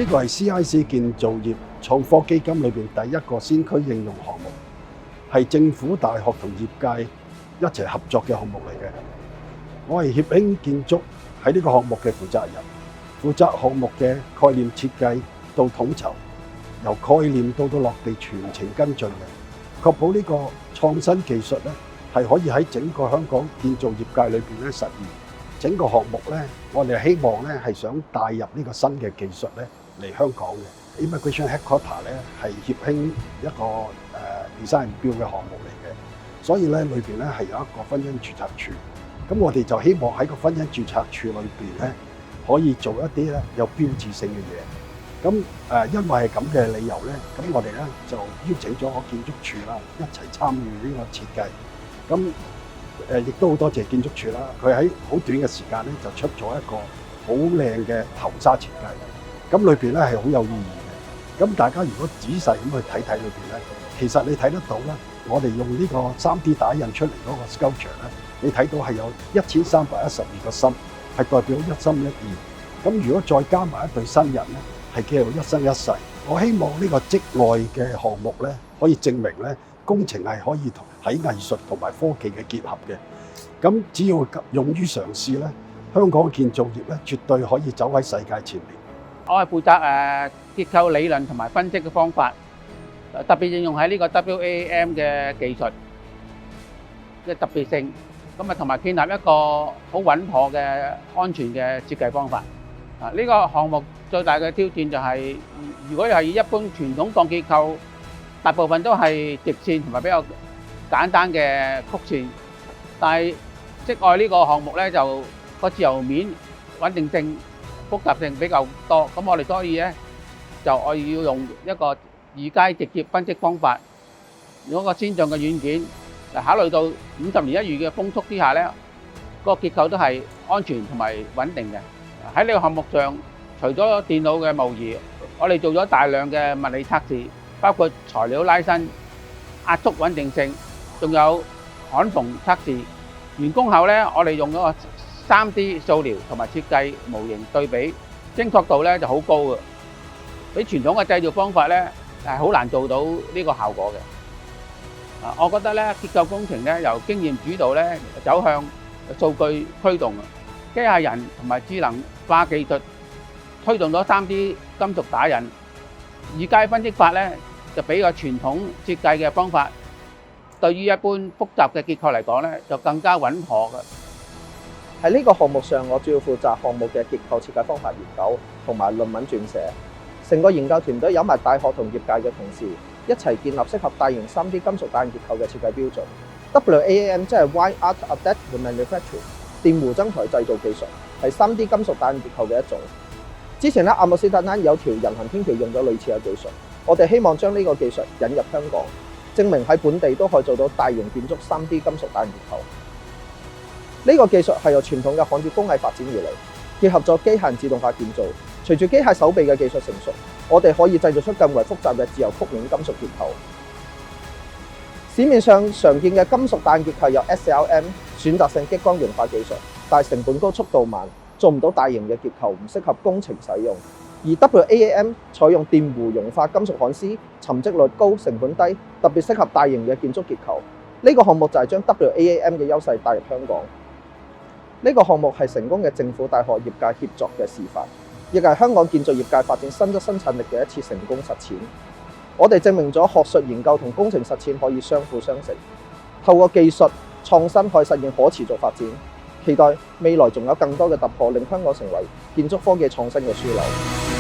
呢個係 CIC 建造業創科基金裏邊第一個先驅應用項目，係政府、大學同業界一齊合作嘅項目嚟嘅。我係協興建築喺呢個項目嘅負責人，負責項目嘅概念設計到統籌，由概念到落地全程跟進嘅，確保呢個創新技術咧係可以喺整個香港建造業界裏邊咧實現。整個項目咧，我哋希望咧係想帶入呢個新嘅技術咧嚟香港嘅。Immigration Headquarter 咧係協興一個design and build 嘅項目嚟嘅，所以咧裏邊咧係有一個婚姻註冊處。咁我哋就希望喺個婚姻註冊處裏邊咧可以做一啲咧有標誌性嘅嘢。咁因為係咁嘅理由咧，咁我哋咧就邀請咗建築署啦一齊參與呢個設計。咁亦都好多謝建築署啦，佢喺好短嘅時間咧就出咗一個好靚嘅頭紗設計。咁裏邊咧係好有意義嘅。咁大家如果仔細咁去睇睇裏邊咧，其實你睇得到咧，我哋用呢個 3D 打印出嚟嗰個 sculpture 咧，你睇到係有1312個心，係代表一心一意。咁如果再加埋一對新人咧，係叫做一生一世。我希望呢個職外嘅項目咧，可以證明咧工程係可以同喺藝術同埋科技嘅結合嘅。咁只要勇於嘗試咧，香港建造業咧絕對可以走喺世界前面。我係負責結構理論同埋分析嘅方法，特別應用喺呢個 WAAM 嘅技術嘅特別性，咁啊同埋建立一個好穩妥嘅安全嘅設計方法。呢個項目最大嘅挑戰就係，如果係一般傳統鋼結構，大部分都係直線同埋比較簡單嘅曲線，但係職外呢個項目咧就個自由面穩定性複雜性比較多，咁我哋所以咧就我要用一個二階直接分析方法，用一個先進嘅軟件嚟考慮到50年一遇嘅風速之下咧，個結構都係安全同埋穩定嘅。喺呢個項目上，除咗電腦嘅模擬，我哋做咗大量嘅物理測試，包括材料拉伸、壓縮穩定性，仲有焊縫測試。完工後咧，我哋用咗個3D 掃描同埋設計模型對比，精確度咧就好高嘅，比傳統嘅製造方法咧係好難做到呢個效果嘅。我覺得咧結構工程咧由經驗主導咧走向數據驅動，機械人同埋智能化技術推動咗3D 金屬打印。二階分析法咧就比個傳統設計嘅方法，對於一般複雜嘅結構嚟講咧就更加穩妥嘅。喺呢個項目上，我主要負責項目嘅結構設計方法研究同埋論文撰寫。成個研究團隊有埋大學同業界嘅同事，一齊建立適合大型3D 金屬打印結構嘅設計標準。WAAM 即係 Wire Art Additive Manufacturing 電弧增台製造技術，係3D 金屬打印結構嘅一種。之前咧阿姆斯特丹有條人行天橋用咗類似嘅技術，我哋希望將呢個技術引入香港，證明喺本地都可以做到大型建築3D 金屬打印結構。呢個技術係由傳統嘅焊接工藝發展而嚟，結合咗機械自動化建造。隨住機械手臂嘅技術成熟，我哋可以製造出更為複雜嘅自由曲面金屬結構。市面上常見嘅金屬打印結構有 SLM 選擇性激光融化技術，但係成本高、速度慢，做唔到大型嘅結構，唔適合工程使用。而 WAAM 採用電弧融化金屬焊絲，沉積率高、成本低，特別適合大型嘅建築結構。呢個項目就係將 WAAM 嘅優勢帶入香港。呢個項目係成功嘅政府大學業界協作嘅示範，亦係香港建造業界發展新質生產力嘅一次成功實踐。我哋證明咗學術研究同工程實踐可以相輔相成，透過技術創新可以實現可持續發展。期待未來仲有更多嘅突破，令香港成為建築科技創新嘅樞紐。